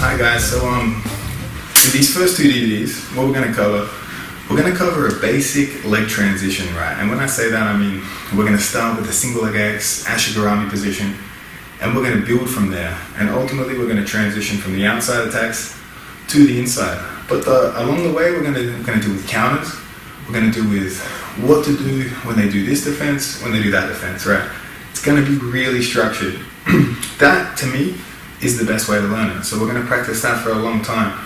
Hi guys, so for these first two DVDs, what we're going to cover a basic leg transition, right? And when I say that, I mean we're going to start with a single leg X, Ashigarami position, and we're going to build from there. And ultimately we're going to transition from the outside attacks to the inside. But along the way we're going to do with counters, we're going to do with what to do when they do this defense, when they do that defense, right? It's going to be really structured. That, to me, is the best way to learn it. So we're going to practice that for a long time.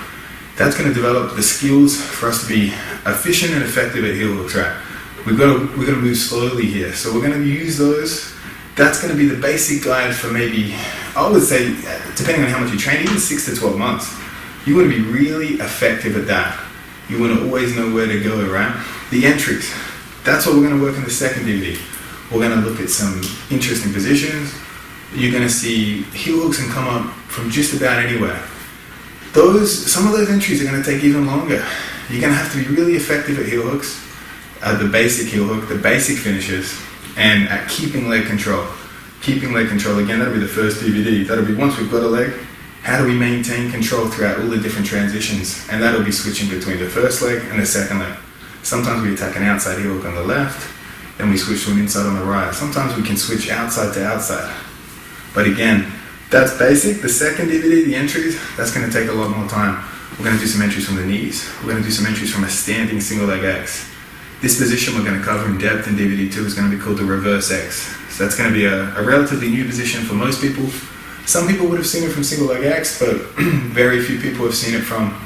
That's going to develop the skills for us to be efficient and effective at heel hooks, right? We've got to move slowly here. So we're going to use those. That's going to be the basic guide for maybe, I would say, depending on how much you train, even 6 to 12 months. You want to be really effective at that. You want to always know where to go, right? The entries. That's what we're going to work in the second DVD. We're going to look at some interesting positions. You're going to see heel hooks can come up from just about anywhere. Some of those entries are going to take even longer. You're going to have to be really effective at heel hooks, at the basic heel hook, the basic finishes, and at keeping leg control. Keeping leg control, again, that'll be the first DVD. That'll be once we've got a leg, how do we maintain control throughout all the different transitions? And that'll be switching between the first leg and the second leg. Sometimes we attack an outside heel hook on the left, then we switch to an inside on the right. Sometimes we can switch outside to outside. But again, that's basic. The second DVD, the entries, that's going to take a lot more time. We're going to do some entries from the knees. We're going to do some entries from a standing single leg X. This position we're going to cover in depth in DVD 2 is going to be called the reverse X. So that's going to be a relatively new position for most people. Some people would have seen it from single leg X, but very few people have seen it from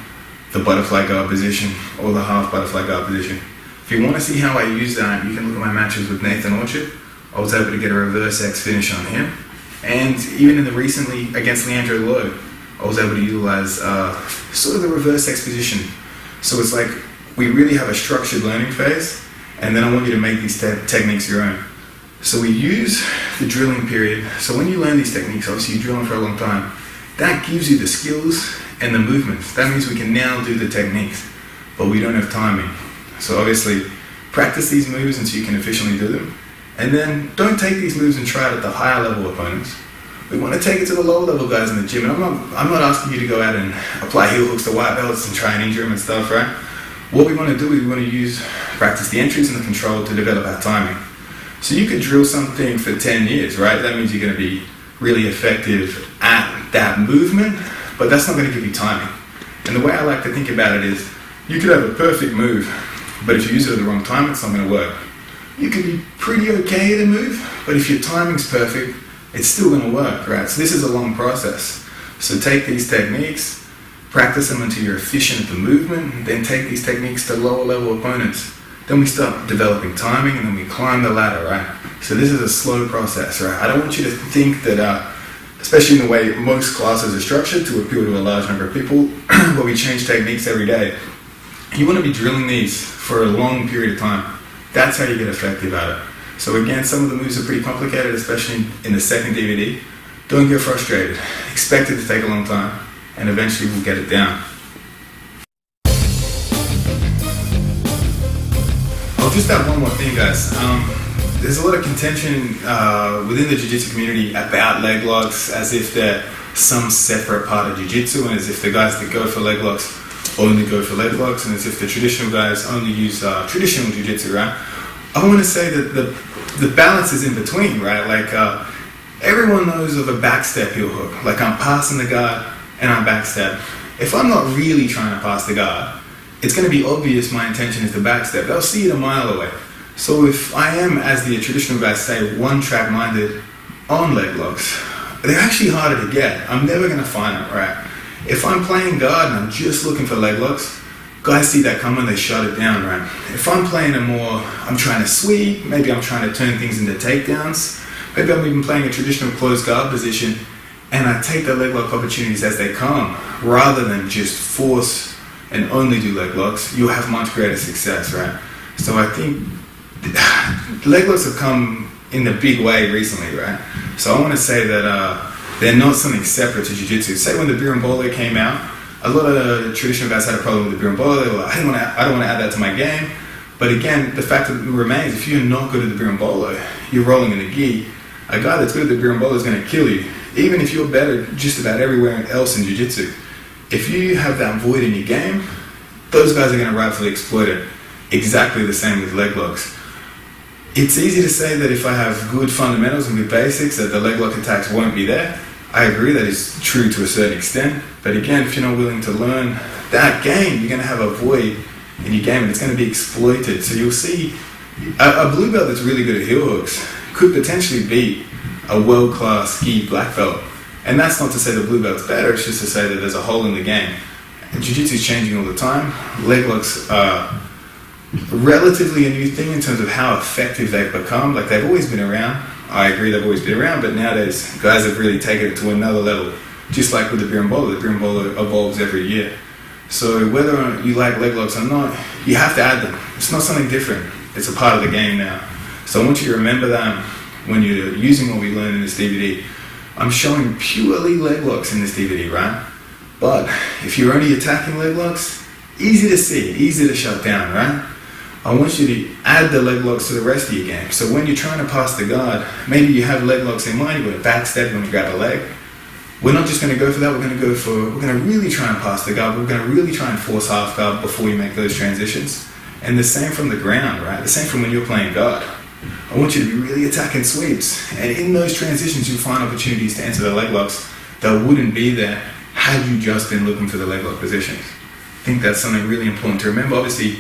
the butterfly guard position or the half butterfly guard position. If you want to see how I use that, you can look at my matches with Nathan Orchard. I was able to get a reverse X finish on him. And even in the recently against Leandro Lowe, I was able to utilize sort of the reverse X position. So it's like we really have a structured learning phase, and then I want you to make these techniques your own. So we use the drilling period. So when you learn these techniques, obviously you drill them for a long time, that gives you the skills and the movements. That means we can now do the techniques, but we don't have timing. So obviously practice these moves until you can efficiently do them. And then don't take these moves and try it at the higher level opponents. We want to take it to the lower level guys in the gym. And I'm not asking you to go out and apply heel hooks to white belts and try and injure them and stuff, right? What we want to do is we want to practice the entries and the control to develop our timing. So you could drill something for 10 years, right? That means you're going to be really effective at that movement, but that's not going to give you timing. And the way I like to think about it is you could have a perfect move, but if you use it at the wrong time, it's not going to work. You could be pretty okay at a move, but if your timing's perfect, it's still going to work, right? So this is a long process. So take these techniques, practice them until you're efficient at the movement, then take these techniques to lower level opponents. Then we start developing timing, and then we climb the ladder, right? So this is a slow process, right? I don't want you to think that, especially in the way most classes are structured to appeal to a large number of people, where we change techniques every day. You want to be drilling these for a long period of time. That's how you get effective at it. So again, some of the moves are pretty complicated, especially in the second DVD. Don't get frustrated. Expect it to take a long time, and eventually we'll get it down. I'll just add one more thing, guys. There's a lot of contention within the jiu-jitsu community about leg locks as if they're some separate part of jiu-jitsu, and as if the guys that go for leg locks only go for leg locks, and as if the traditional guys only use traditional jiu-jitsu, right? I want to say that the balance is in between, right? Like everyone knows of a backstep heel hook. Like I'm passing the guard and I'm backstep. If I'm not really trying to pass the guard, it's going to be obvious my intention is to backstep. They'll see it a mile away. So if I am, as the traditional guys say, one-track minded on leg locks, they're actually harder to get. I'm never going to find it, right? If I'm playing guard and I'm just looking for leg locks, guys see that coming, they shut it down, right? If I'm playing I'm trying to sweep, maybe I'm trying to turn things into takedowns, maybe I'm even playing a traditional closed guard position, and I take the leg lock opportunities as they come, rather than just force and only do leg locks, you'll have much greater success, right? So I think leg locks have come in a big way recently, right? So I want to say that they're not something separate to jiu-jitsu. Say when the berimbolo came out, a lot of traditional guys had a problem with the berimbolo. They were like, I don't want to add that to my game. But again, the fact that it remains, if you're not good at the berimbolo, you're rolling in a gi. A guy that's good at the berimbolo is going to kill you, even if you're better just about everywhere else in jiu-jitsu. if you have that void in your game, those guys are going to rightfully exploit it. Exactly the same with leg locks. It's easy to say that if I have good fundamentals and good basics that the leg lock attacks won't be there. I agree that is true to a certain extent, but again, if you're not willing to learn that game, you're going to have a void in your game and it's going to be exploited. So you'll see a blue belt that's really good at heel hooks could potentially beat a world-class ski black belt. And that's not to say the blue belt's better, it's just to say that there's a hole in the game. And jiu-jitsu is changing all the time. Leg locks are relatively a new thing in terms of how effective they've become. Like, they've always been around. I agree they've always been around, but nowadays guys have really taken it to another level. Just like with the berimbolo evolves every year. So whether or not you like leg locks or not, you have to add them. It's not something different. It's a part of the game now. So I want you to remember that when you're using what we learned in this DVD. I'm showing purely leg locks in this DVD, right? But if you're only attacking leg locks, easy to see, easy to shut down, right? I want you to add the leg locks to the rest of your game. So when you're trying to pass the guard, maybe you have leg locks in mind, you're going to backstep when you grab a leg. We're not just going to go for that, we're going to really try and pass the guard, we're going to really try and force half guard before we make those transitions. And the same from the ground, right? The same from when you're playing guard. I want you to be really attacking sweeps. And in those transitions, you'll find opportunities to enter the leg locks that wouldn't be there had you just been looking for the leg lock positions. I think that's something really important to remember. Obviously,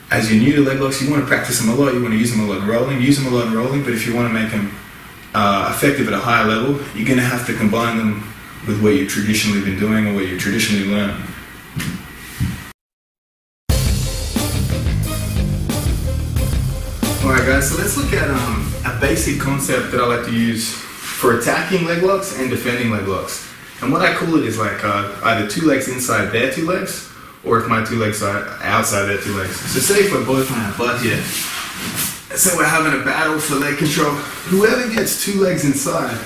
as you're new to leg locks, you want to practice them a lot, you want to use them a lot in rolling, but if you want to make them effective at a higher level, you're going to have to combine them with what you've traditionally been doing or what you've traditionally learned. Alright guys, so let's look at a basic concept that I like to use for attacking leg locks and defending leg locks. And what I call it is like either two legs inside their two legs, or if my two legs are outside their two legs. So say if we're both on our butt here, say we're having a battle for leg control, whoever gets two legs inside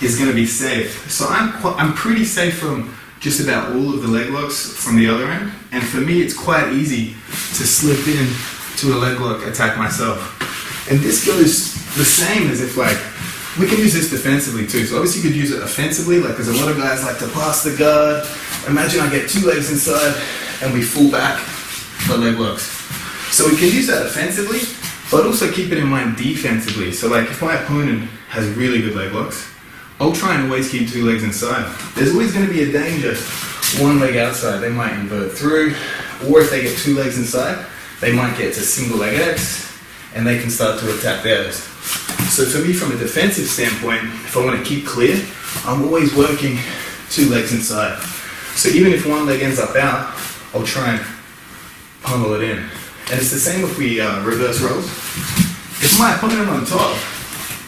is going to be safe. So I'm pretty safe from just about all of the leg locks from the other end, and for me it's quite easy to slip in to a leg lock attack myself. And this goes the same as if, like, we can use this defensively too. So obviously you could use it offensively, like, because a lot of guys like to pass the guard. Imagine I get two legs inside and we fall back for leg locks. So we can use that offensively, but also keep it in mind defensively. So like, if my opponent has really good leg locks, I'll try and always keep two legs inside. There's always going to be a danger one leg outside. They might invert through, or if they get two legs inside, they might get to single leg X and they can start to attack theirs. So for me, from a defensive standpoint, if I want to keep clear, I'm always working two legs inside. So even if one leg ends up out, I'll try and pummel it in. And it's the same if we reverse rolls. If my opponent on top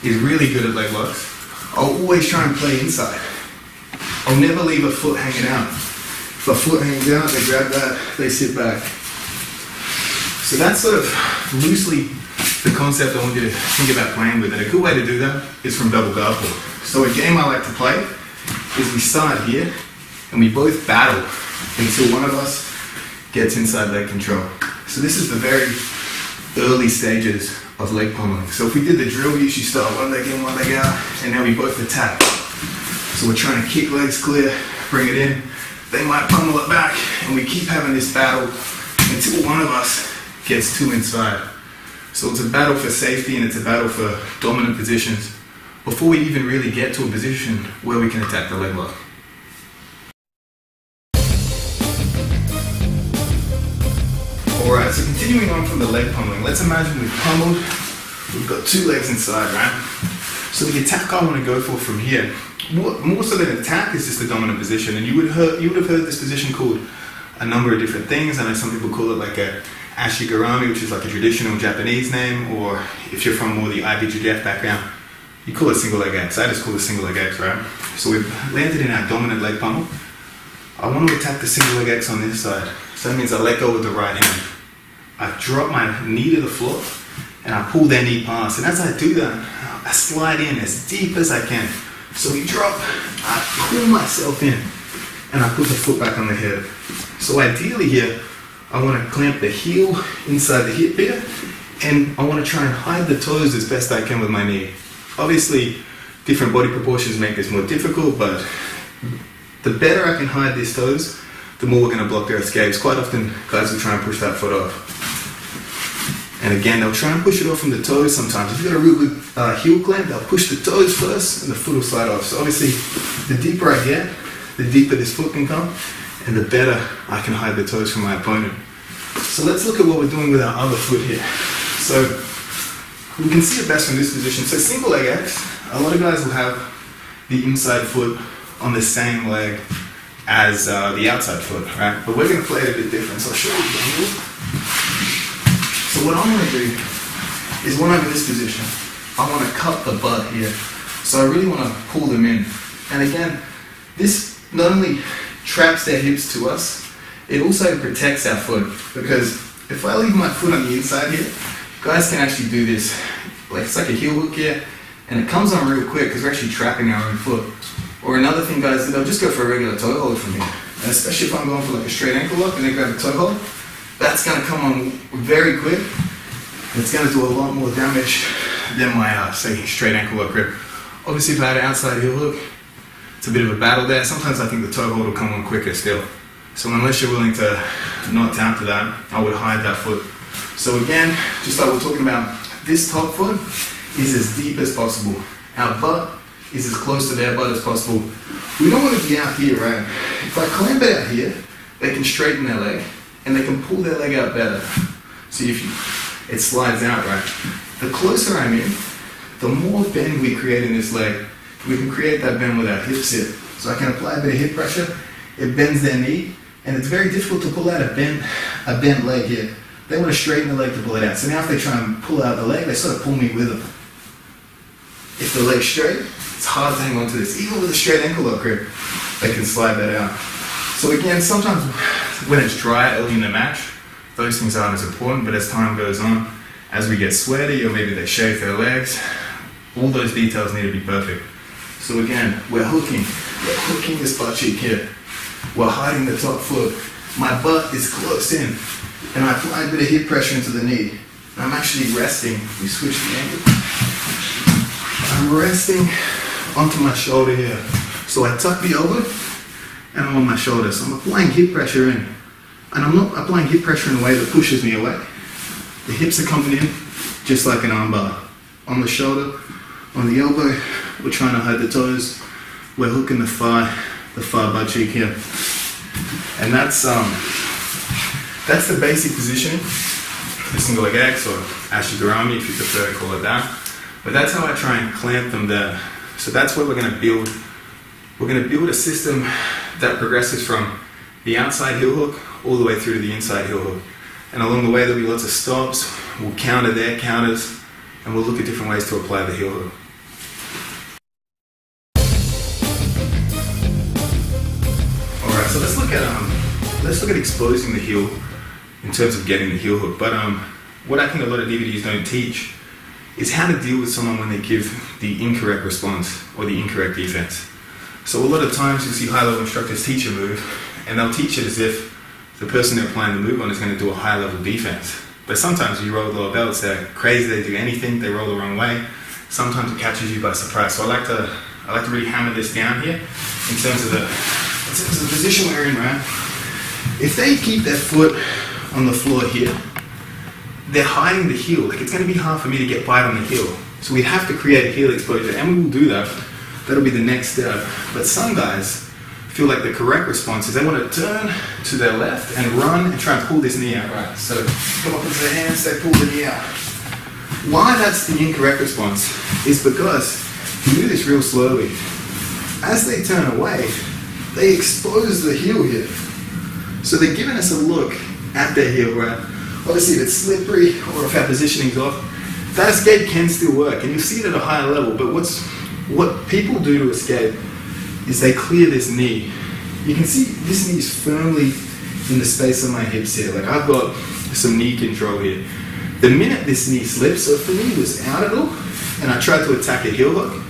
is really good at leg locks, I'll always try and play inside. I'll never leave a foot hanging out. If a foot hangs out, they grab that, they sit back. So that's sort of loosely the concept I want you to think about playing with. And a good way to do that is from double guard pull. So a game I like to play is we start here and we both battle until one of us gets inside leg control. So this is the very early stages of leg pummeling. So if we did the drill, we usually start one leg in, one leg out, and now we both attack. So we're trying to kick legs clear, bring it in. They might pummel it back, and we keep having this battle until one of us gets two inside. So it's a battle for safety and it's a battle for dominant positions before we even really get to a position where we can attack the leg lock. Alright, so continuing on from the leg pummeling, let's imagine we've pummeled, we've got two legs inside, right? So the attack I want to go for from here, more so than attack, is just the dominant position. And you would have heard this position called a number of different things. I know some people call it like a Ashigarami, which is like a traditional Japanese name, or if you're from more the IBJJF background, you call it single leg X. I just call it single leg X, right? So we've landed in our dominant leg pummel. I want to attack the single leg X on this side. So that means I let go with the right hand. I drop my knee to the floor and I pull their knee past. And as I do that, I slide in as deep as I can. So we drop, I pull myself in and I put the foot back on the head. So ideally here, I want to clamp the heel inside the hip here, and I want to try and hide the toes as best I can with my knee. Obviously, different body proportions make this more difficult, but the better I can hide these toes, the more we're going to block their escapes. Quite often, guys will try and push that foot off. And again, they'll try and push it off from the toes sometimes. If you've got a real good heel clamp, they'll push the toes first and the foot will slide off. So obviously, the deeper I get, the deeper this foot can come, and the better I can hide the toes from my opponent. So let's look at what we're doing with our other foot here. So we can see it best from this position. So single leg X, a lot of guys will have the inside foot on the same leg as the outside foot, right? But we're going to play it a bit different. So I'll show you the angle. So what I'm going to do is when I'm in this position, I want to cup the butt here. So I really want to pull them in. And again, this not only traps their hips to us, it also protects our foot, because if I leave my foot on the inside here, guys can actually do this. Like it's like a heel hook here, and it comes on real quick because we're actually trapping our own foot. Or another thing, guys, they'll just go for a regular toe hold from here. And especially if I'm going for like a straight ankle lock and they grab a toe hold, that's going to come on very quick. It's going to do a lot more damage than my, say, straight ankle lock grip. Obviously, if I had an outside heel hook, it's a bit of a battle there. Sometimes I think the toe hold will come on quicker still. So unless you're willing to not tap to that, I would hide that foot. So again, just like we're talking about, this top foot is as deep as possible. Our butt is as close to their butt as possible. We don't want to be out here, right? If I clamp it out here, they can straighten their leg and they can pull their leg out better. See if it slides out, right? The closer I'm in, the more bend we create in this leg. We can create that bend with our hips here. So I can apply a bit of hip pressure, it bends their knee, and it's very difficult to pull out a bent leg here. They want to straighten the leg to pull it out. So now if they try and pull out the leg, they sort of pull me with them. If the leg's straight, it's hard to hang on to this. Even with a straight ankle lock grip, they can slide that out. So again, sometimes when it's dry early in the match, those things aren't as important, but as time goes on, as we get sweaty or maybe they shave their legs, all those details need to be perfect. So again, we're hooking this butt cheek here. We're hiding the top foot. My butt is close in, and I apply a bit of hip pressure into the knee. And I'm actually resting. We switch the angle. I'm resting onto my shoulder here. So I tuck the elbow, and I'm on my shoulder. So I'm applying hip pressure in. And I'm not applying hip pressure in a way that pushes me away. The hips are coming in just like an arm bar. On the shoulder, on the elbow, we're trying to hide the toes. We're hooking the far butt cheek here. And that's the basic positioning. The single leg X or ashigarami if you prefer to call it that. But that's how I try and clamp them there. So that's what we're going to build. We're going to build a system that progresses from the outside heel hook all the way through to the inside heel hook. And along the way there'll be lots of stops. We'll counter their counters, and we'll look at different ways to apply the heel hook. Alright, so let's look at exposing the heel in terms of getting the heel hook. But what I think a lot of DVDs don't teach is how to deal with someone when they give the incorrect response or the incorrect defense. So a lot of times you'll see high-level instructors teach a move, and they'll teach it as if the person they're applying the move on is going to do a high-level defense. But sometimes you roll lower belts, they're crazy, they do anything, they roll the wrong way. Sometimes it catches you by surprise. So I like to really hammer this down here in terms of the position we're in, right? If they keep their foot on the floor here, they're hiding the heel. Like, it's going to be hard for me to get bite on the heel. So we have to create a heel exposure, and we will do that. That'll be the next step. But some guys feel like the correct response is they want to turn to their left and run and try and pull this knee out, right? So come up with their hands, they pull the knee out. Why that's the incorrect response is because you do this real slowly. As they turn away, they expose the heel here. So they're giving us a look at their heel, right? Obviously if it's slippery or if our positioning's off, that escape can still work, and you'll see it at a higher level. But what people do to escape is they clear this knee. You can see this knee is firmly in the space of my hips here. Like, I've got some knee control here. The minute this knee slips, so if the knee was out at all and I tried to attack a heel hook,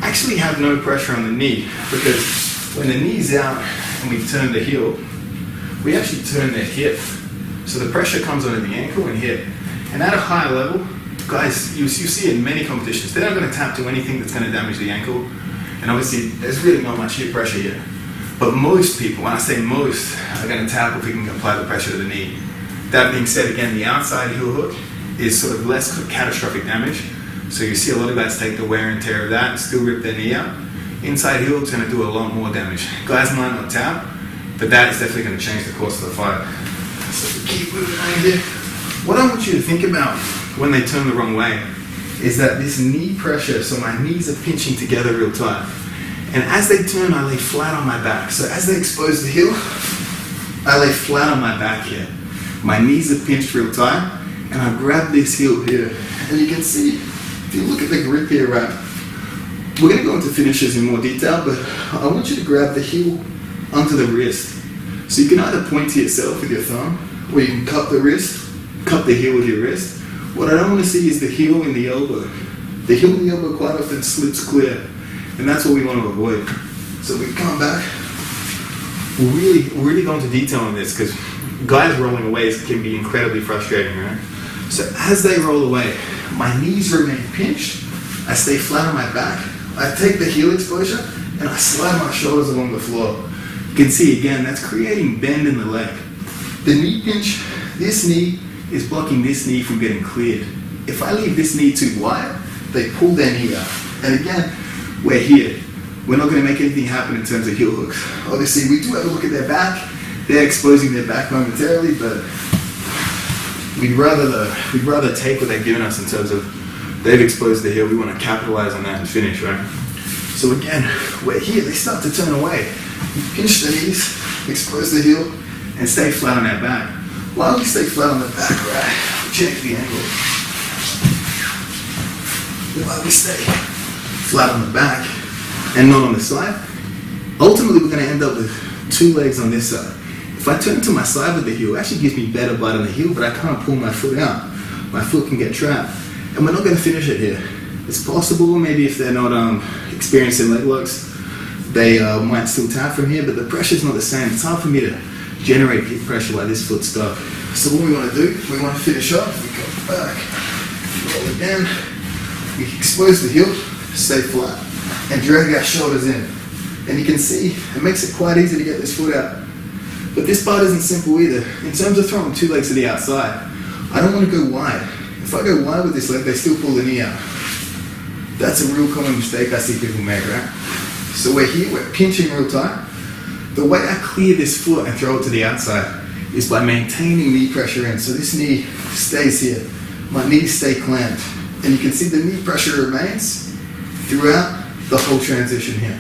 I actually have no pressure on the knee, because when the knee's out and we turn the heel, we actually turn their hip. So the pressure comes onto the ankle and hip. And at a higher level, guys, you see in many competitions, they're not going to tap to anything that's going to damage the ankle. And obviously, there's really not much hip pressure here. But most people, when I say most, are going to tap if we can apply the pressure to the knee. That being said, again, the outside heel hook is sort of less catastrophic damage. So you see a lot of guys take the wear and tear of that and still rip their knee out. Inside heel hook's going to do a lot more damage. Guys might not tap, but that is definitely going to change the course of the fight. So we keep moving on here. What I want you to think about when they turn the wrong way is that this knee pressure, so my knees are pinching together real tight. And as they turn, I lay flat on my back. So as they expose the heel, I lay flat on my back here. My knees are pinched real tight, and I grab this heel here. And you can see, if you look at the grip here, right, we're going to go into finishes in more detail, but I want you to grab the heel onto the wrist. So you can either point to yourself with your thumb, or you can cup the wrist, cup the heel with your wrist. What I don't want to see is the heel in the elbow. The heel in the elbow quite often slips clear, and that's what we want to avoid. So we come back. We'll really go into detail on this because guys rolling away can be incredibly frustrating, right? So as they roll away, my knees remain pinched. I stay flat on my back. I take the heel exposure and I slide my shoulders along the floor. You can see again, that's creating bend in the leg. The knee pinch, this knee is blocking this knee from getting cleared. If I leave this knee too wide, they pull their knee out. And again, we're here. We're not going to make anything happen in terms of heel hooks. Obviously, we do have a look at their back. They're exposing their back momentarily, but we'd rather take what they've given us in terms of they've exposed the heel. We want to capitalize on that and finish, right? So again, we're here. They start to turn away. You pinch the knees, expose the heel, and stay flat on that back. While we stay flat on the back, right, change the angle. While we stay flat on the back and not on the side, ultimately we're going to end up with two legs on this side. If I turn to my side with the heel, it actually gives me better bite on the heel, but I can't pull my foot out. My foot can get trapped. And we're not going to finish it here. It's possible, maybe if they're not experienced in leg locks, they might still tap from here, but the pressure's not the same. It's hard for me to generate hip pressure while this foot's stuck. So what we want to do, we want to finish up, we go back, roll it down, we expose the heel, stay flat, and drag our shoulders in. And you can see, it makes it quite easy to get this foot out. But this part isn't simple either. In terms of throwing two legs to the outside, I don't want to go wide. If I go wide with this leg, they still pull the knee out. That's a real common mistake I see people make, right? So we're here, we're pinching real tight. The way I clear this foot and throw it to the outside is by maintaining knee pressure in. So this knee stays here. My knees stay clamped. And you can see the knee pressure remains throughout the whole transition here.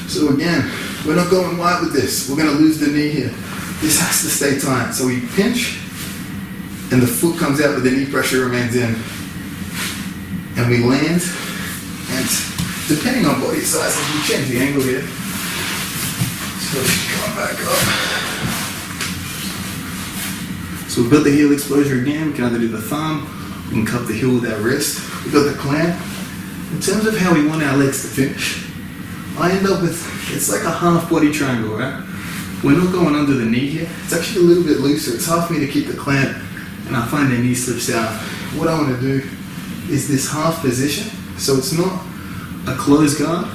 So again, we're not going wide with this. We're going to lose the knee here. This has to stay tight. So we pinch, and the foot comes out, but the knee pressure remains in. And we land, and depending on body size, we change the angle here. So come back up. So we've got the heel exposure again. We can either do the thumb, we can cup the heel with our wrist. We've got the clamp. In terms of how we want our legs to finish, I end up with, it's like a half body triangle, right? We're not going under the knee here. It's actually a little bit looser. It's hard for me to keep the clamp, and I find their knee slips out. What I want to do is this half position. So it's not a closed guard.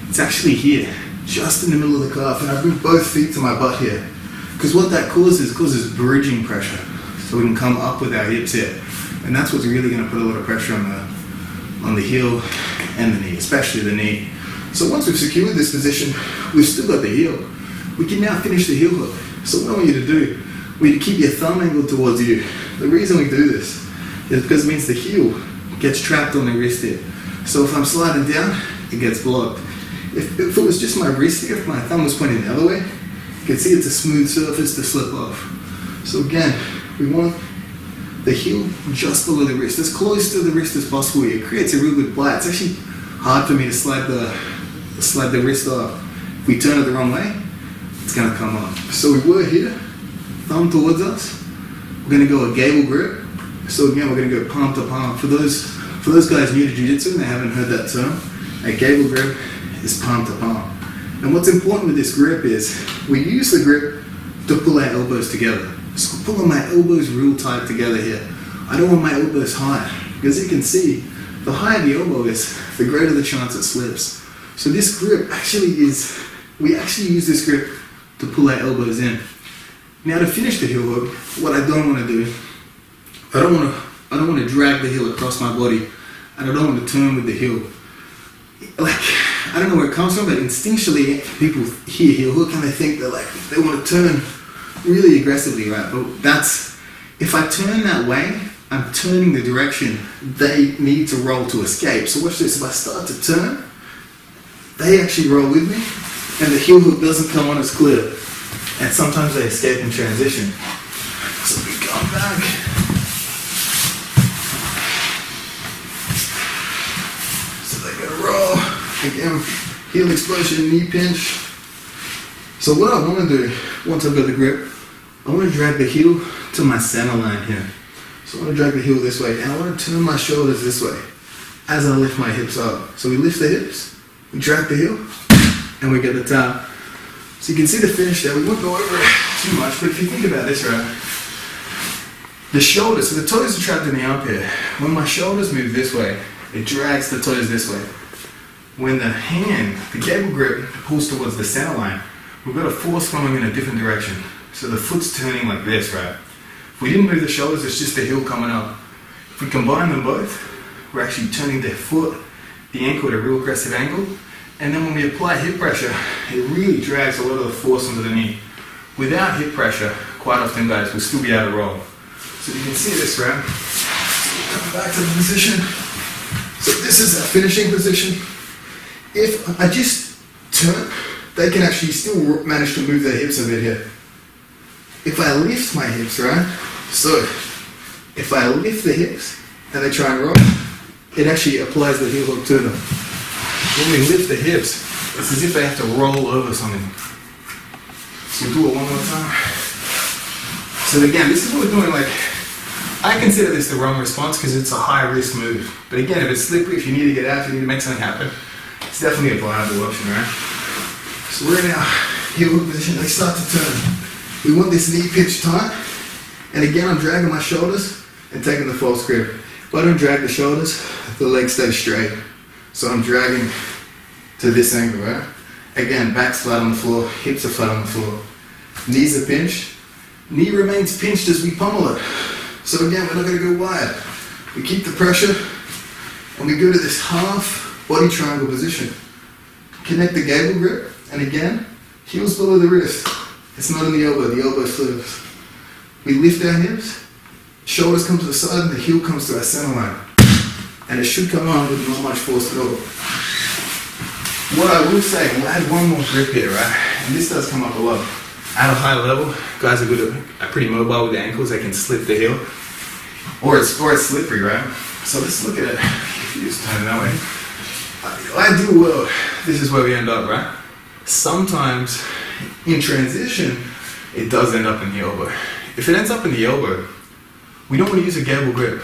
It's actually here, just in the middle of the calf, and I bring both feet to my butt here. Because what that causes bridging pressure. So we can come up with our hips here. And that's what's really going to put a lot of pressure on the heel and the knee, especially the knee. So once we've secured this position, we've still got the heel. We can now finish the heel hook. So what I want you to do, we keep your thumb angled towards you. The reason we do this is because it means the heel gets trapped on the wrist here. So if I'm sliding down, it gets blocked. If it was just my wrist here, if my thumb was pointing the other way, you can see it's a smooth surface to slip off. So again, we want the heel just below the wrist, as close to the wrist as possible. It creates a real good bite. It's actually hard for me to slide the wrist off. If we turn it the wrong way, it's going to come off. So we were here, thumb towards us. We're going to go a gable grip. So again, we're going to go palm to palm. For those guys new to jiu-jitsu and they haven't heard that term, a gable grip is palm to palm. And what's important with this grip is we use the grip to pull our elbows together. So I'm pulling my elbows real tight together here. I don't want my elbows high, because you can see the higher the elbow is, the greater the chance it slips. So this grip actually is, we actually use this grip to pull our elbows in. Now to finish the heel hook, what I don't want to do, I don't want to drag the heel across my body, and I don't want to turn with the heel. Like, I don't know where it comes from, but instinctually people hear heel hook and they think they want to turn really aggressively, right? But that's, if I turn that way, I'm turning the direction they need to roll to escape. So watch this, if I start to turn, they actually roll with me, and the heel hook doesn't come on as clear. And sometimes they escape in transition. So we come back. So they're gonna roll. Again, heel explosion, knee pinch. So what I want to do, once I've got the grip, I want to drag the heel to my center line here. So I want to drag the heel this way, and I want to turn my shoulders this way as I lift my hips up. So we lift the hips, we drag the heel, and we get the top. So you can see the finish there. We won't go over it too much, but if you think about this, right, the shoulders, so the toes are trapped in the armpit. When my shoulders move this way, it drags the toes this way. When the hand, the cable grip, pulls towards the center line, we've got a force flowing in a different direction. So the foot's turning like this, right? If we didn't move the shoulders, it's just the heel coming up. If we combine them both, we're actually turning the foot, the ankle at a real aggressive angle. And then when we apply hip pressure, it really drags a lot of the force onto the knee. Without hip pressure, quite often guys, we'll still be able to roll. So you can see this, right? So come back to the position. So this is our finishing position. If I just turn, they can actually still manage to move their hips a bit here. If I lift my hips, right? So if I lift the hips and they try and roll, it actually applies the heel hook to them. When we lift the hips, it's as if they have to roll over something. So we'll do it one more time. So again, this is what we're doing. Like, I consider this the wrong response because it's a high risk move. But again, if it's slippery, if you need to get out, if you need to make something happen, it's definitely a viable option, right? So we're in our heel hook position. They start to turn. We want this knee pinch tight. And again, I'm dragging my shoulders and taking the false grip. If I don't drag the shoulders, the leg stays straight. So I'm dragging to this angle, right? Again, back's flat on the floor, hips are flat on the floor. Knees are pinched. Knee remains pinched as we pummel it. So again, we're not going to go wide. We keep the pressure, and we go to this half body triangle position. Connect the gable grip, and again, heels below the wrist. It's not in the elbow flips. We lift our hips, shoulders come to the side, and the heel comes to our center line. And it should come on with not much force at all. What I will say, we'll add one more grip here, right? And this does come up a lot. At a high level, guys are pretty mobile with the ankles. They can slip the heel, or it's slippery, right? So let's look at it. If you just turn it that way, ideal world, this is where we end up, right? Sometimes in transition, it does end up in the elbow. If it ends up in the elbow, we don't want to use a gable grip.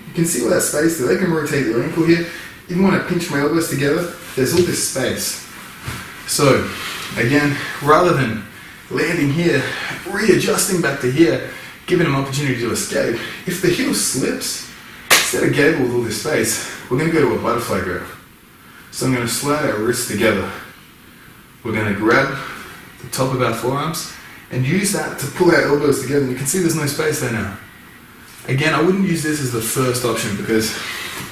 You can see all that space there. They can rotate your ankle here. Even when I pinch my elbows together, there's all this space. So, again, rather than landing here, readjusting back to here, giving them opportunity to escape, if the heel slips, instead of gable with all this space, we're going to go to a butterfly grip. So I'm going to slide our wrists together. We're going to grab the top of our forearms and use that to pull our elbows together. And you can see there's no space there now. Again, I wouldn't use this as the first option because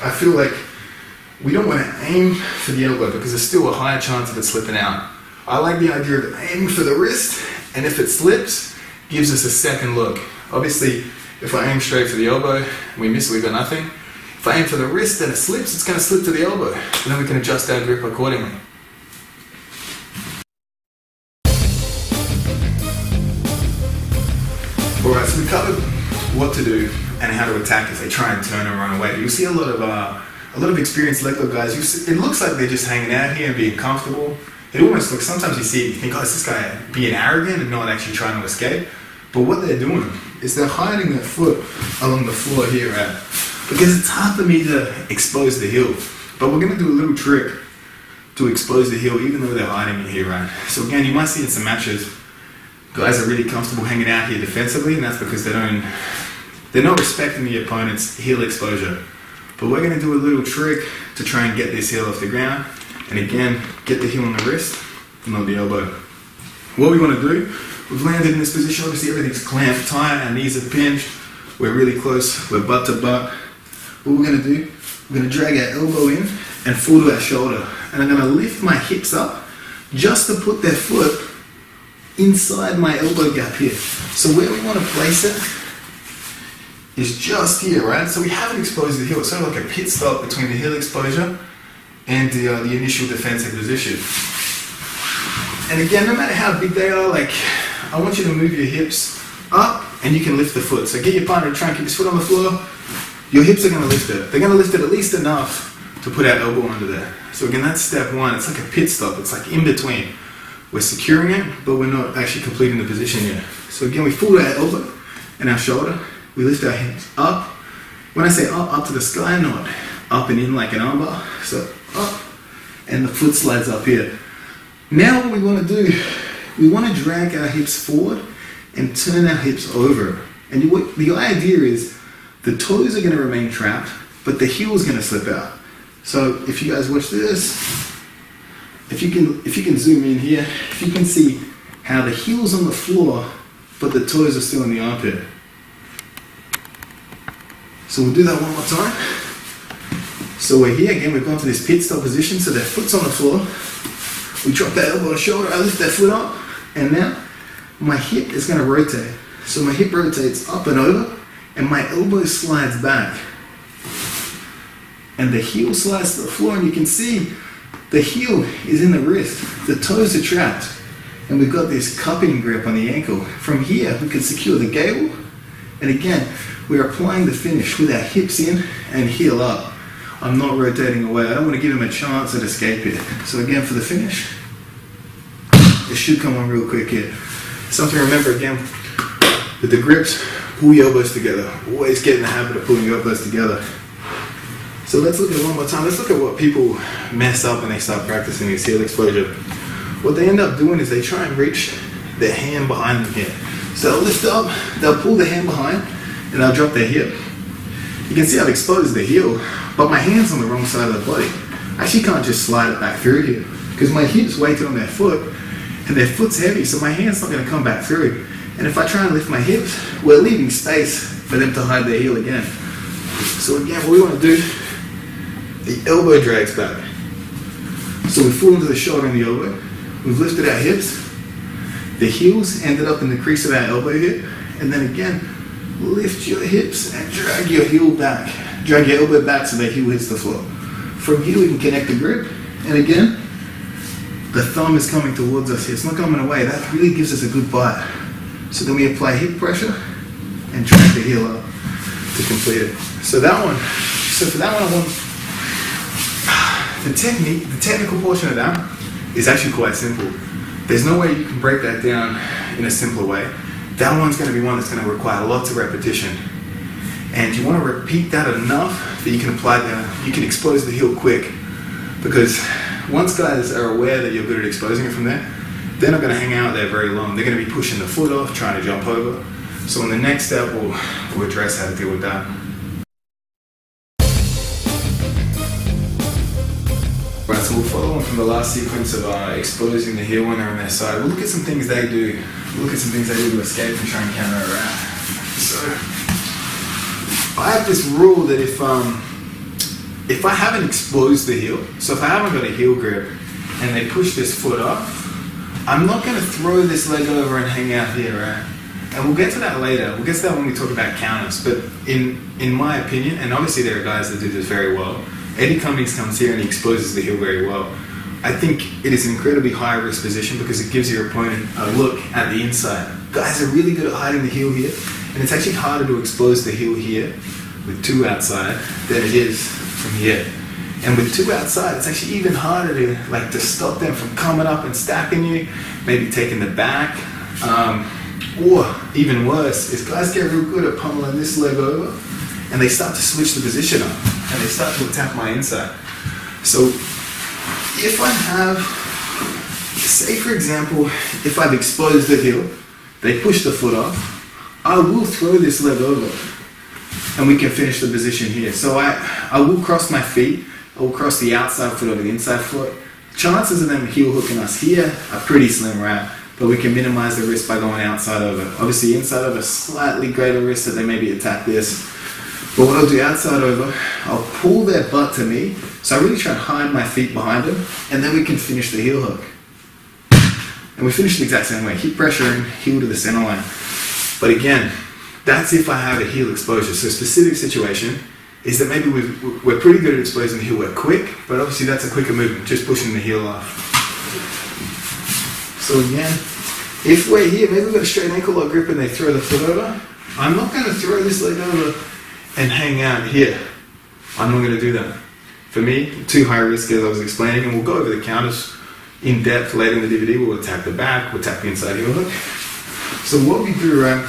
I feel like we don't want to aim for the elbow because there's still a higher chance of it slipping out. I like the idea of aiming for the wrist, and if it slips, gives us a second look. Obviously, if I aim straight for the elbow and we miss it, we've got nothing. If I aim for the wrist and it slips, it's going to slip to the elbow, and then we can adjust our grip accordingly. Alright, so we covered what to do and how to attack if they try and turn and run away. You'll see a lot of experienced leg lock guys. It looks like they're just hanging out here and being comfortable. It almost looks, sometimes you see it, you think, oh, is this guy being arrogant and not actually trying to escape? But what they're doing is they're hiding their foot along the floor here, right? Because it's hard for me to expose the heel. But we're going to do a little trick to expose the heel even though they're hiding it here, right? So again, you might see in some matches, guys are really comfortable hanging out here defensively, and that's because they're not respecting the opponent's heel exposure. But we're going to do a little trick to try and get this heel off the ground And again, get the heel on the wrist, not the elbow. What we want to do, we've landed in this position, obviously everything's clamped tight, our knees are pinched, we're really close, we're butt to butt. What we're going to do, we're going to drag our elbow in and fall to our shoulder. And I'm going to lift my hips up just to put their foot inside my elbow gap here. So where we want to place it is just here, right? So we haven't exposed the heel. It's sort of like a pit stop between the heel exposure and the initial defensive position. And again, no matter how big they are, like, I want you to move your hips up and you can lift the foot. So get your partner to try and keep his foot on the floor. Your hips are going to lift it. They're going to lift it at least enough to put our elbow under there. So again, that's step one. It's like a pit stop. It's like in between. We're securing it, but we're not actually completing the position yet. So again, we fall to our elbow and our shoulder. We lift our hands up. When I say up to the sky, not up and in like an armbar. So up, and the foot slides up here. Now what we want to do, we want to drag our hips forward and turn our hips over. And the idea is the toes are going to remain trapped, but the heel is going to slip out. So if you guys watch this, if you can zoom in here, if you can see how the heel's on the floor, but the toes are still in the armpit. So we'll do that one more time. So we're here again, we've gone to this pit stop position, so their foot's on the floor. We drop that elbow to shoulder, I lift that foot up, and now my hip is going to rotate. So my hip rotates up and over, and my elbow slides back. And the heel slides to the floor, and you can see the heel is in the wrist, the toes are trapped, and we've got this cupping grip on the ankle. From here, we can secure the gable, and again, we're applying the finish with our hips in and heel up. I'm not rotating away. I don't want to give him a chance at escape here. So again, for the finish, it should come on real quick here. Something to remember again, with the grips, pull your elbows together. Always get in the habit of pulling your elbows together. So let's look at it one more time. Let's look at what people mess up when they start practicing this heel exposure. What they end up doing is they try and reach their hand behind them here. So they'll lift up, they'll pull their hand behind, and they'll drop their hip. You can see I've exposed the heel, but my hand's on the wrong side of the body. I actually can't just slide it back through here, because my hip's weighted on their foot, and their foot's heavy, so my hand's not going to come back through. And if I try and lift my hips, we're leaving space for them to hide their heel again. So again, what we want to do, the elbow drags back. So we fall into the shoulder and the elbow. We've lifted our hips. The heels ended up in the crease of our elbow here. And then again, lift your hips and drag your heel back. Drag your elbow back so the heel hits the floor. From here we can connect the grip. And again, the thumb is coming towards us here. It's not coming away. That really gives us a good bite. So then we apply hip pressure and drag the heel up to complete it. So for that one I want the technical portion of that is actually quite simple. There's no way you can break that down in a simpler way. That one's going to be one that's going to require lots of repetition. And you want to repeat that enough that you can expose the heel quick. Because once guys are aware that you're good at exposing it from there, they're not going to hang out there very long. They're going to be pushing the foot off, trying to jump over. So in the next step, we'll address how to deal with that. Right, so we'll follow on from the last sequence of exposing the heel when they're on their side. We'll look at some things they do. We'll look at some things they do to escape and try and counter around. So I have this rule that if I haven't exposed the heel, so if I haven't got a heel grip and they push this foot up, I'm not going to throw this leg over and hang out here, right? And we'll get to that later. We'll get to that when we talk about counters. But in my opinion, and obviously there are guys that do this very well, Eddie Cummings comes here and he exposes the heel very well. I think it is an incredibly high risk position because it gives your opponent a look at the inside. Guys are really good at hiding the heel here, and it's actually harder to expose the heel here with two outside than it is from here. And with two outside, it's actually even harder to stop them from coming up and stacking you, maybe taking the back, or even worse, is guys get real good at pummeling this leg over, and they start to switch the position up, and they start to attack my inside. So if I have, say for example, if I've exposed the heel, they push the foot off, I will throw this leg over, and we can finish the position here. So I will cross my feet, I will cross the outside foot over the inside foot, chances of them heel hooking us here are pretty slim, right? But we can minimize the risk by going outside over. Obviously inside over, slightly greater risk that they maybe attack this. But what I'll do outside over, I'll pull their butt to me, so I really try and hide my feet behind them, and then we can finish the heel hook. And we finish the exact same way, keep pressuring, heel to the center line. But again, that's if I have a heel exposure. So a specific situation is that maybe we're pretty good at exposing the heel, we're quick, but obviously that's a quicker movement, just pushing the heel off. So again, if we're here, maybe we've got a straight ankle lock grip and they throw the foot over, I'm not going to throw this leg over and hang out here. I'm not going to do that. For me, too high risk as I was explaining, and we'll go over the counters in depth later in the DVD. We'll attack the back, we'll attack the inside heel hook. So what we do, right,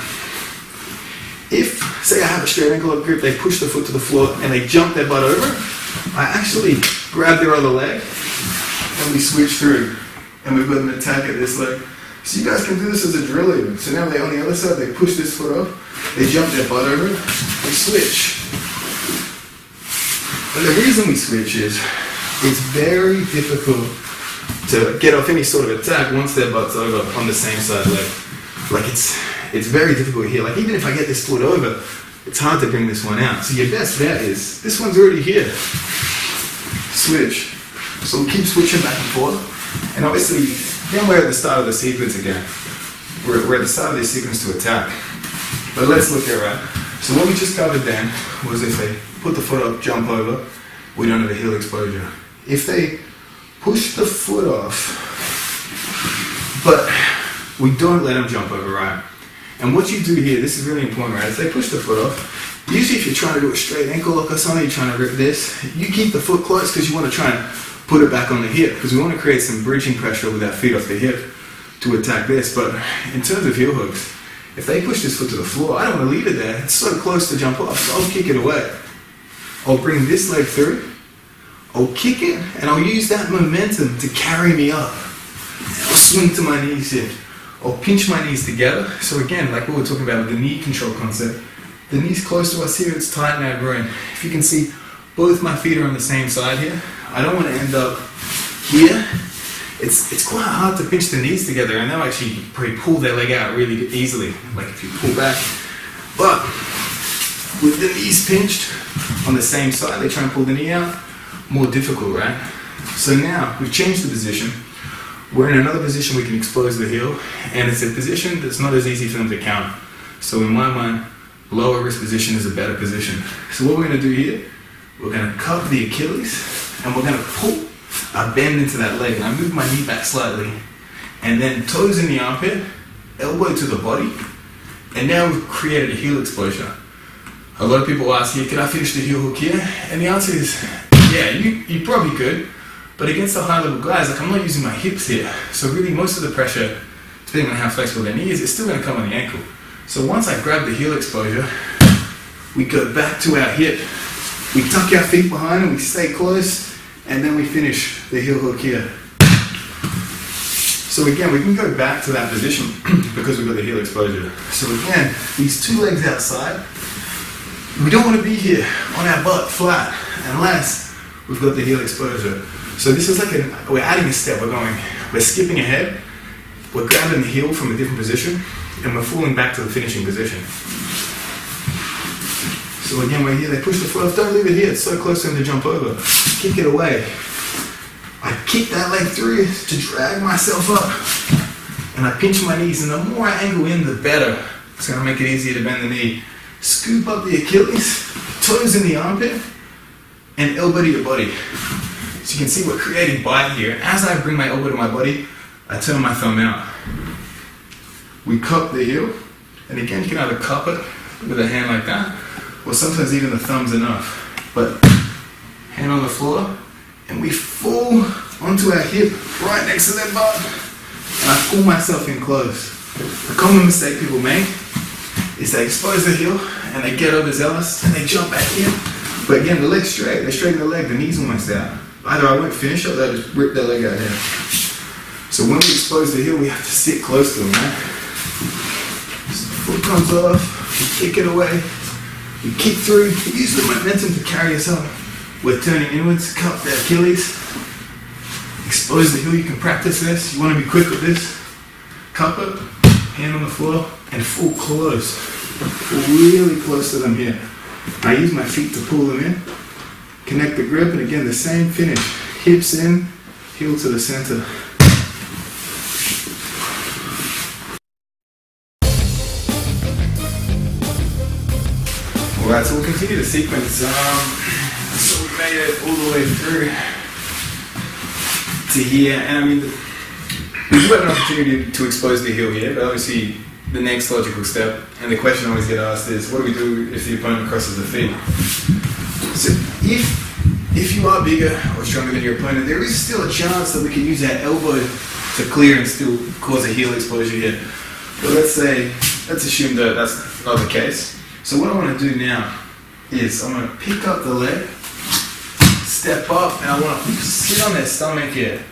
if, say I have a straight ankle lock grip, they push the foot to the floor and they jump their butt over, I actually grab their other leg and we switch through. And we've got an attack at this leg. So you guys can do this as a drill even. So now they're on the other side, they push this foot off, they jump their butt over, we switch. And the reason we switch is, it's very difficult to get off any sort of attack once their butt's over on the same side leg. Like it's very difficult here. Like even if I get this foot over, it's hard to bring this one out. So your best bet is, this one's already here. Switch. So we'll keep switching back and forth. And obviously, then we're at the start of the sequence again. We're at the start of this sequence to attack. But let's look at right. So what we just covered then was if they put the foot up, jump over, we don't have a heel exposure. If they push the foot off, but we don't let them jump over, right? And what you do here, this is really important, right? If they push the foot off, usually if you're trying to do a straight ankle lock or something, you're trying to rip this, you keep the foot close because you want to try and put it back on the hip, because we want to create some bridging pressure with our feet off the hip to attack this. But in terms of heel hooks, if they push this foot to the floor, I don't want to leave it there. It's so close to jump off, so I'll kick it away. I'll bring this leg through, I'll kick it, and I'll use that momentum to carry me up. And I'll swing to my knees here. I'll pinch my knees together. So again, like what we're talking about with the knee control concept, the knee's close to us here, it's tight in our groin. If you can see, both my feet are on the same side here. I don't want to end up here. It's quite hard to pinch the knees together, and they'll actually probably pull their leg out really easily, like if you pull back. But with the knees pinched on the same side, they try and pull the knee out, more difficult, right? So now we've changed the position. We're in another position we can expose the heel, and it's a position that's not as easy for them to counter. So in my mind, lower risk position is a better position. So what we're going to do here, we're going to cup the Achilles, and we're going to pull a bend into that leg. And I move my knee back slightly, and then toes in the armpit, elbow to the body, and now we've created a heel exposure. A lot of people ask here, could I finish the heel hook here? And the answer is, yeah, you probably could, but against the high level guys, like I'm not using my hips here. So really most of the pressure, depending on how flexible their knee is, it's still going to come on the ankle. So once I grab the heel exposure, we go back to our hip. We tuck our feet behind and we stay close, and then we finish the heel hook here. So again, we can go back to that position because we've got the heel exposure. So again, these two legs outside, we don't want to be here on our butt flat unless we've got the heel exposure. So this is like we're adding a step, we're skipping ahead, we're grabbing the heel from a different position, and we're falling back to the finishing position. So again, we're here, they push the foot off, don't leave it here, it's so close to them to jump over. Kick it away. I kick that leg through to drag myself up, and I pinch my knees, and the more I angle in, the better. It's going to make it easier to bend the knee. Scoop up the Achilles, toes in the armpit, and elbow to your body. So you can see we're creating bite here. As I bring my elbow to my body, I turn my thumb out. We cup the heel, and again, you can either cup it with a hand like that, or sometimes even the thumb's enough. But hand on the floor, and we fall onto our hip right next to their butt, and I pull myself in close. The common mistake people make is they expose the heel and they get overzealous and they jump back in. But again, the leg's straight, they straighten the leg, the knee's almost out. Either I won't finish it or they'll just rip their leg out here. So when we expose the heel, we have to sit close to them, right? So the foot comes off, we kick it away, we kick through, we use the momentum to carry us up. We're turning inwards, cup the Achilles, expose Close the heel, you can practice this. You want to be quick with this. Cup it, hand on the floor, and full close. Really close to them here. I use my feet to pull them in. Connect the grip, and again, the same finish. Hips in, heel to the center. Alright, so we'll continue the sequence. So we made it all the way through to here, and I mean, we do have an opportunity to expose the heel here, but obviously the next logical step, and the question I always get asked is, what do we do if the opponent crosses the feet? So if you are bigger or stronger than your opponent, there is still a chance that we can use that elbow to clear and still cause a heel exposure here. But let's assume that that's not the case. So what I want to do now is I'm going to pick up the leg, step up, and I want to sit on their stomach here.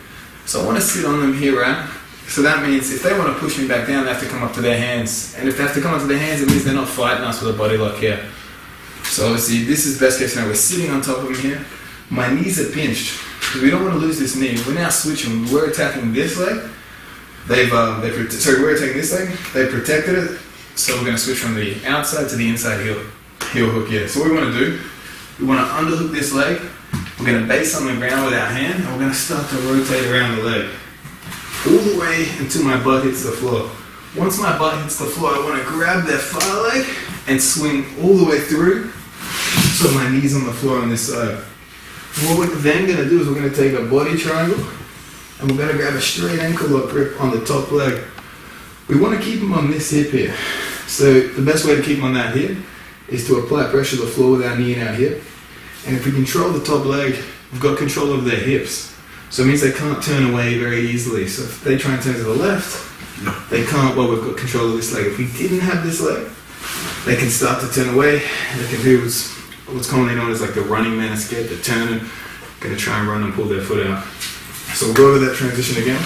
So I want to sit on them here, right? So that means if they want to push me back down, they have to come up to their hands. And if they have to come up to their hands, it means they're not fighting us with a body lock here. So obviously this is best case scenario. We're sitting on top of them here. My knees are pinched because we don't want to lose this knee. We're now switching. We're attacking this leg. We're attacking this leg. They protected it. So we're going to switch from the outside to the inside heel hook here. So what we want to do, we want to underhook this leg. We're going to base on the ground with our hand, and we're going to start to rotate around the leg all the way until my butt hits the floor. Once my butt hits the floor, I want to grab their far leg and swing all the way through so my knee's on the floor on this side. What we're then going to do is we're going to take a body triangle and we're going to grab a straight ankle lock grip on the top leg. We want to keep them on this hip here. So the best way to keep them on that hip is to apply pressure to the floor with our knee in our hip. And if we control the top leg, we've got control over their hips. So it means they can't turn away very easily. So if they try and turn to the left, they can't, well, we've got control of this leg. If we didn't have this leg, they can start to turn away, and they can do what's commonly known as like the running man escape, the turn, and going to try and run and pull their foot out. So we'll go over that transition again.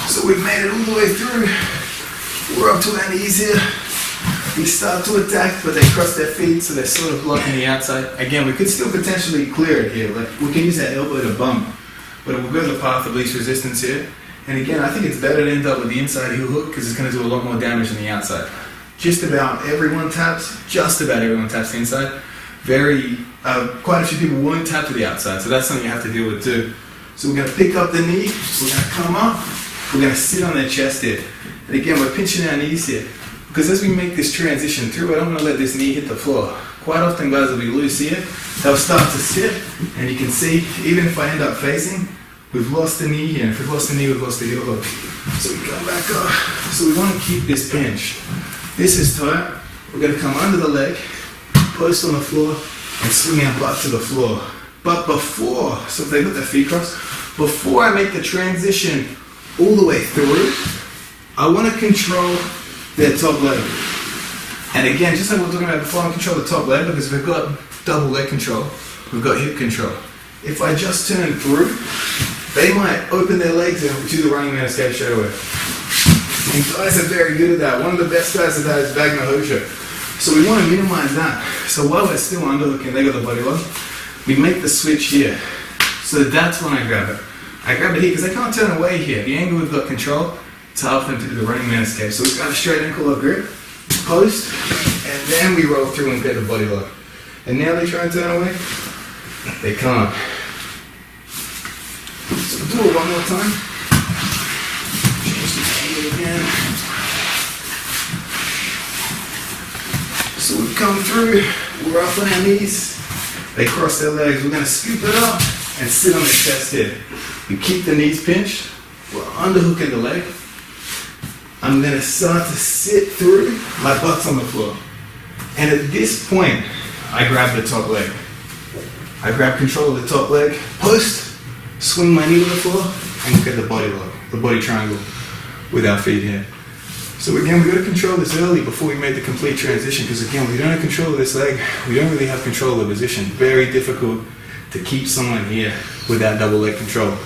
So we've made it all the way through. We're up to our knees here. We start to attack, but they cross their feet, so they're sort of blocking the outside. Again, we could still potentially clear it here. Like we can use that elbow to bump, but we'll go the path of least resistance here. And again, I think it's better to end up with the inside heel hook because it's going to do a lot more damage than the outside. Just about everyone taps the inside. Quite a few people won't tap to the outside, so that's something you have to deal with too. So we're going to pick up the knee, we're going to come up, we're going to sit on their chest here. And again, we're pinching our knees here. Because as we make this transition through, I don't want to let this knee hit the floor. Quite often guys will be loose here, they'll start to sit, and you can see, even if I end up facing, we've lost the knee here, and if we've lost the knee, we've lost the heel hook. So we come back up. So we want to keep this pinch. This is tight. We're going to come under the leg, post on the floor, and swing our butt to the floor. But before, so if they put their feet crossed, before I make the transition all the way through, I want to control their top leg. And again, just like we were talking about before, I control the top leg because we've got double leg control, we've got hip control. If I just turn through, they might open their legs and do the running man escape straight away. And guys are very good at that. One of the best guys at that is Wagner Hosher. So we want to minimize that. So while we're still underhooking, they got the body lock, we make the switch here. So that's when I grab it. I grab it here because they can't turn away here. The angle we've got control to help them to do the running man escape. So we've got a straight ankle lock grip, post, and then we roll through and get the body lock. And now they try and turn away, they can't. So we'll do it one more time. Change the angle again. So we've come through, we're up on our knees, they cross their legs, we're going to scoop it up and sit on their chest here. We keep the knees pinched, we're underhooking the leg. I'm going to start to sit through, my butt's on the floor. And at this point, I grab the top leg. I grab control of the top leg, post, swing my knee to the floor, and look at the body lock, the body triangle with our feet here. So again, we've got to control this early before we made the complete transition, because again, we don't have control of this leg, we don't really have control of the position. Very difficult to keep someone here without double leg control.